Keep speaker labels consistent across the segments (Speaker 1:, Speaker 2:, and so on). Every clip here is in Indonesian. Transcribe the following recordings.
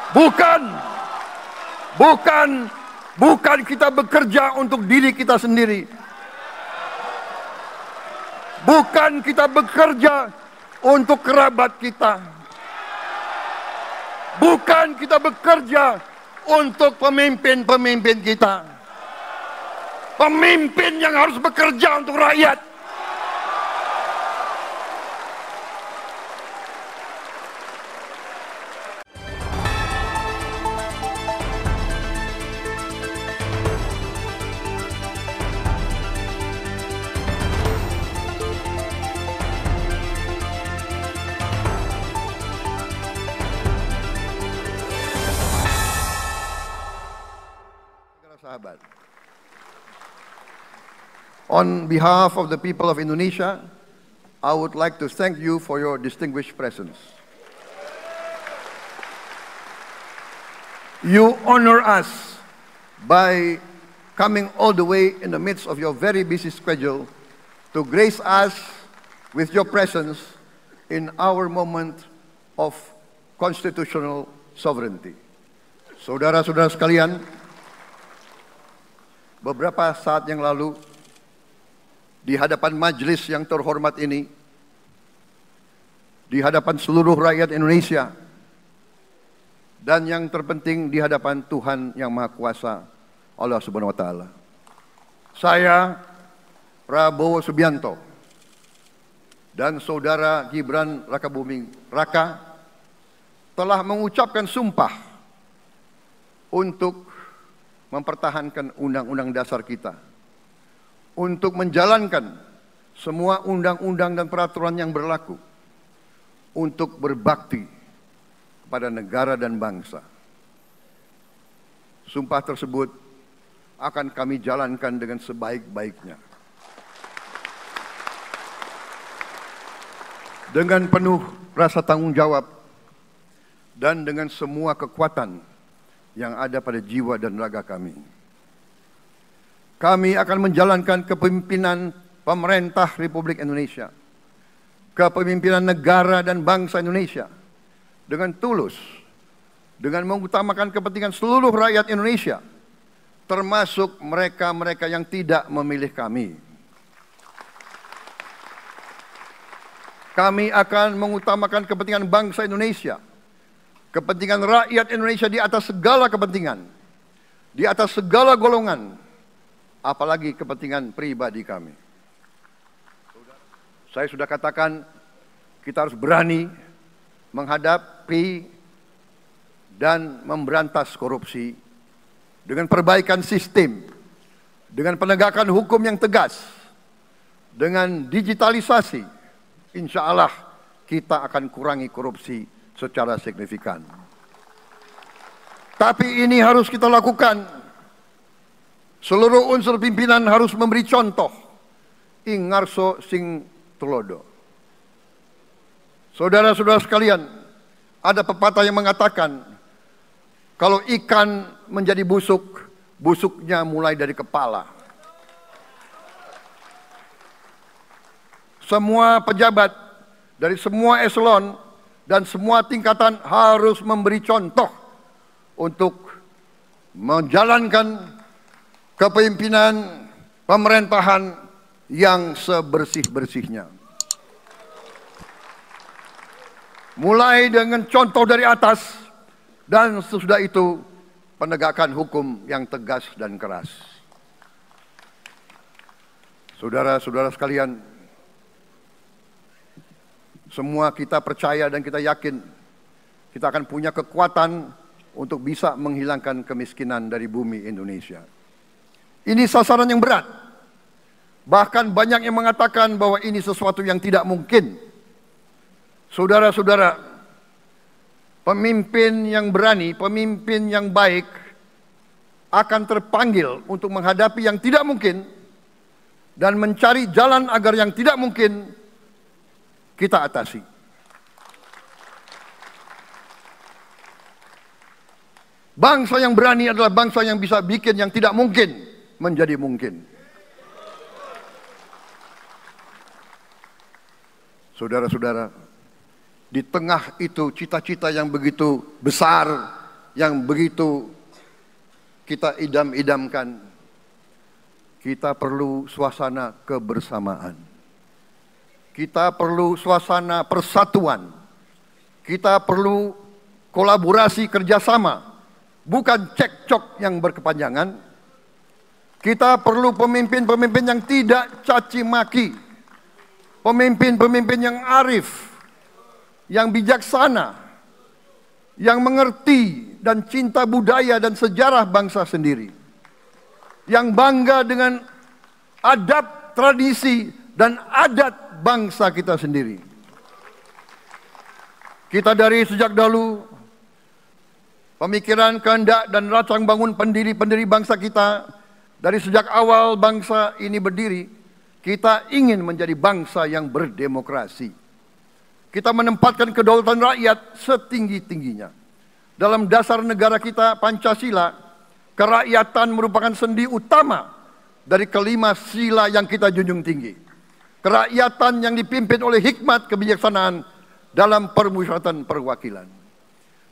Speaker 1: Bukan, bukan, bukan kita bekerja untuk diri kita sendiri. Bukan kita bekerja untuk kerabat kita. Bukan kita bekerja untuk pemimpin-pemimpin kita. Pemimpin yang harus bekerja untuk rakyat. Sahabat. On behalf of the people of Indonesia, I would like to thank you for your distinguished presence. You honor us by coming all the way in the midst of your very busy schedule to grace us with your presence in our moment of constitutional sovereignty. Saudara-saudara sekalian, beberapa saat yang lalu, di hadapan majelis yang terhormat ini, di hadapan seluruh rakyat Indonesia, dan yang terpenting di hadapan Tuhan Yang Maha Kuasa, Allah Subhanahu wa Ta'ala, saya, Prabowo Subianto, dan saudara Gibran Rakabuming Raka telah mengucapkan sumpah untuk mempertahankan undang-undang dasar kita, untuk menjalankan semua undang-undang dan peraturan yang berlaku, untuk berbakti kepada negara dan bangsa. Sumpah tersebut akan kami jalankan dengan sebaik-baiknya, dengan penuh rasa tanggung jawab dan dengan semua kekuatan yang ada pada jiwa dan raga kami. Kami akan menjalankan kepemimpinan pemerintah Republik Indonesia, kepemimpinan negara dan bangsa Indonesia dengan tulus, dengan mengutamakan kepentingan seluruh rakyat Indonesia, termasuk mereka-mereka yang tidak memilih kami. Kami akan mengutamakan kepentingan bangsa Indonesia, kepentingan rakyat Indonesia di atas segala kepentingan, di atas segala golongan, apalagi kepentingan pribadi kami. Saya sudah katakan, kita harus berani menghadapi dan memberantas korupsi dengan perbaikan sistem, dengan penegakan hukum yang tegas, dengan digitalisasi. Insya Allah kita akan kurangi korupsi secara signifikan. Tapi ini harus kita lakukan. Seluruh unsur pimpinan harus memberi contoh. Ing ngarso sing tulodo. Saudara-saudara sekalian, ada pepatah yang mengatakan, kalau ikan menjadi busuk, busuknya mulai dari kepala. Semua pejabat dari semua eselon dan semua tingkatan harus memberi contoh untuk menjalankan kepemimpinan pemerintahan yang sebersih-bersihnya. Mulai dengan contoh dari atas dan sesudah itu penegakan hukum yang tegas dan keras. Saudara-saudara sekalian, semua kita percaya dan kita yakin kita akan punya kekuatan untuk bisa menghilangkan kemiskinan dari bumi Indonesia. Ini sasaran yang berat. Bahkan banyak yang mengatakan bahwa ini sesuatu yang tidak mungkin. Saudara-saudara, pemimpin yang berani, pemimpin yang baik akan terpanggil untuk menghadapi yang tidak mungkin dan mencari jalan agar yang tidak mungkin kita atasi. Bangsa yang berani adalah bangsa yang bisa bikin yang tidak mungkin menjadi mungkin. Saudara-saudara, di tengah itu cita-cita yang begitu besar, yang begitu kita idam-idamkan. Kita perlu suasana kebersamaan. Kita perlu suasana persatuan. Kita perlu kolaborasi kerjasama, bukan cekcok yang berkepanjangan. Kita perlu pemimpin-pemimpin yang tidak caci maki, pemimpin-pemimpin yang arif, yang bijaksana, yang mengerti dan cinta budaya dan sejarah bangsa sendiri, yang bangga dengan adab, tradisi, dan adat bangsa kita sendiri. Kita dari sejak dahulu, pemikiran, kehendak, dan rancang bangun pendiri-pendiri bangsa kita, dari sejak awal bangsa ini berdiri, kita ingin menjadi bangsa yang berdemokrasi. Kita menempatkan kedaulatan rakyat setinggi-tingginya. Dalam dasar negara kita, Pancasila, kerakyatan merupakan sendi utama dari kelima sila yang kita junjung tinggi. Kerakyatan yang dipimpin oleh hikmat kebijaksanaan dalam permusyawaratan perwakilan.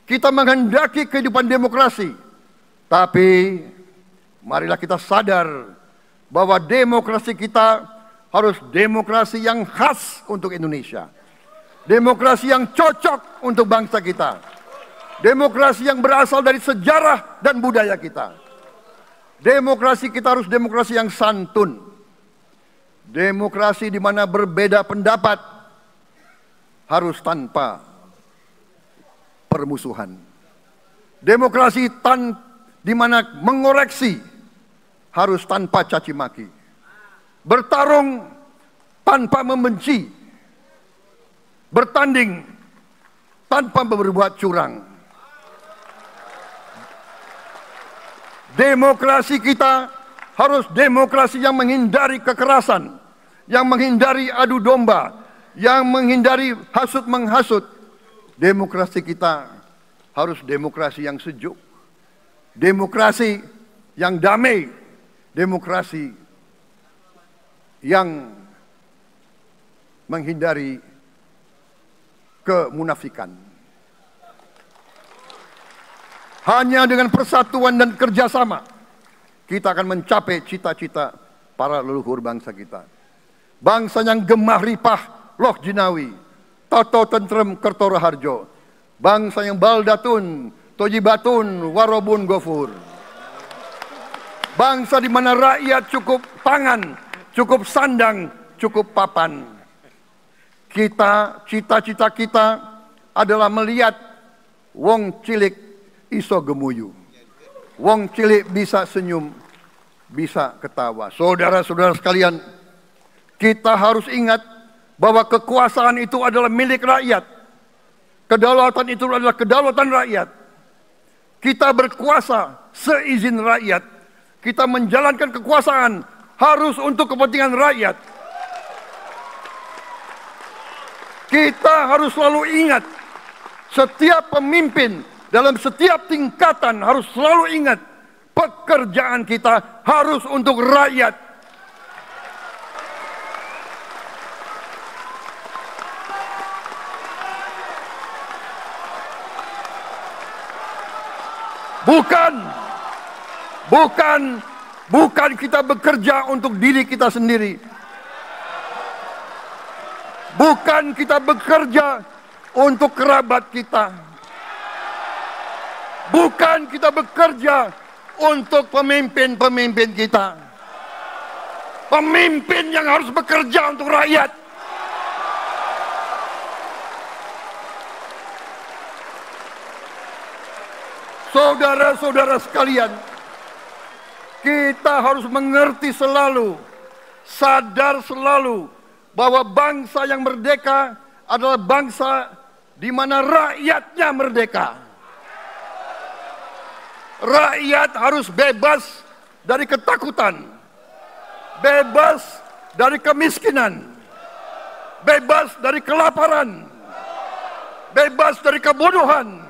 Speaker 1: Kita menghendaki kehidupan demokrasi, tapi marilah kita sadar bahwa demokrasi kita harus demokrasi yang khas untuk Indonesia. Demokrasi yang cocok untuk bangsa kita. Demokrasi yang berasal dari sejarah dan budaya kita. Demokrasi kita harus demokrasi yang santun. Demokrasi di mana berbeda pendapat harus tanpa permusuhan. Demokrasi di mana mengoreksi harus tanpa caci maki. Bertarung tanpa membenci. Bertanding tanpa berbuat curang. Demokrasi kita harus demokrasi yang menghindari kekerasan, yang menghindari adu domba, yang menghindari hasut-menghasut. Demokrasi kita harus demokrasi yang sejuk, demokrasi yang damai, demokrasi yang menghindari kemunafikan. Hanya dengan persatuan dan kerjasama kita akan mencapai cita-cita para leluhur bangsa kita. Bangsa yang gemah ripah loh jinawi, toto tentrem kertoro harjo. Bangsa yang baldatun, tojibatun, warobun gofur. Bangsa di mana rakyat cukup pangan, cukup sandang, cukup papan. Cita-cita kita adalah melihat wong cilik iso gemuyu. Wong cilik bisa senyum, bisa ketawa. Saudara-saudara sekalian, kita harus ingat bahwa kekuasaan itu adalah milik rakyat. Kedaulatan itu adalah kedaulatan rakyat. Kita berkuasa seizin rakyat. Kita menjalankan kekuasaan harus untuk kepentingan rakyat. Kita harus selalu ingat, setiap pemimpin dalam setiap tingkatan harus selalu ingat, pekerjaan kita harus untuk rakyat. Bukan kita bekerja untuk diri kita sendiri. Bukan kita bekerja untuk kerabat kita. Bukan kita bekerja untuk pemimpin-pemimpin kita. Pemimpin yang harus bekerja untuk rakyat. Saudara-saudara sekalian, kita harus mengerti selalu, sadar selalu bahwa bangsa yang merdeka adalah bangsa di mana rakyatnya merdeka. Rakyat harus bebas dari ketakutan, bebas dari kemiskinan, bebas dari kelaparan, bebas dari kebodohan,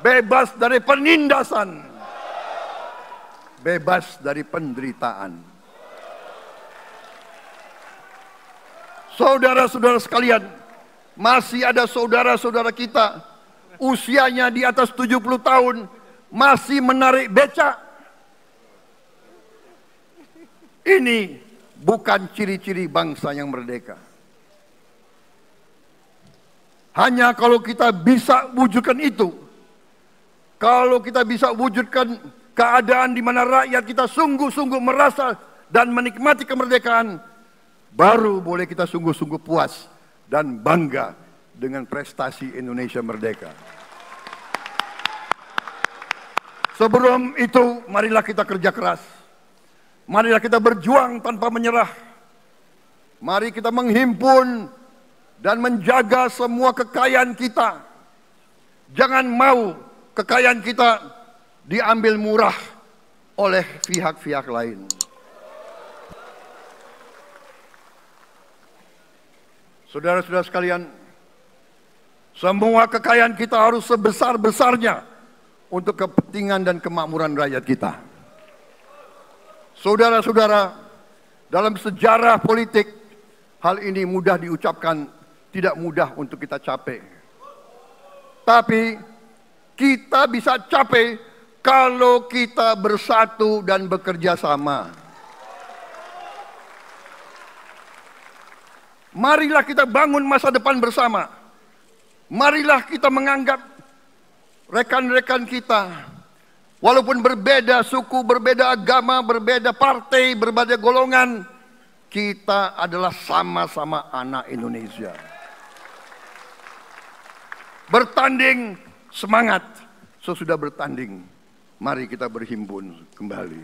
Speaker 1: bebas dari penindasan, bebas dari penderitaan. Saudara-saudara sekalian, masih ada saudara-saudara kita usianya di atas 70 tahun masih menarik becak. Ini bukan ciri-ciri bangsa yang merdeka. Hanya kalau kita bisa wujudkan itu, kalau kita bisa wujudkan keadaan di mana rakyat kita sungguh-sungguh merasa dan menikmati kemerdekaan, baru boleh kita sungguh-sungguh puas dan bangga dengan prestasi Indonesia merdeka. Sebelum itu, marilah kita kerja keras. Marilah kita berjuang tanpa menyerah. Mari kita menghimpun dan menjaga semua kekayaan kita. Jangan mau kekayaan kita diambil murah oleh pihak-pihak lain. Saudara-saudara sekalian, semua kekayaan kita harus sebesar-besarnya untuk kepentingan dan kemakmuran rakyat kita. Saudara-saudara, dalam sejarah politik, hal ini mudah diucapkan, tidak mudah untuk kita capai. Tapi kita bisa capai kalau kita bersatu dan bekerja sama. Marilah kita bangun masa depan bersama. Marilah kita menganggap rekan-rekan kita, walaupun berbeda suku, berbeda agama, berbeda partai, berbeda golongan, kita adalah sama-sama anak Indonesia. Bertanding, semangat. Sesudah bertanding, mari kita berhimpun kembali.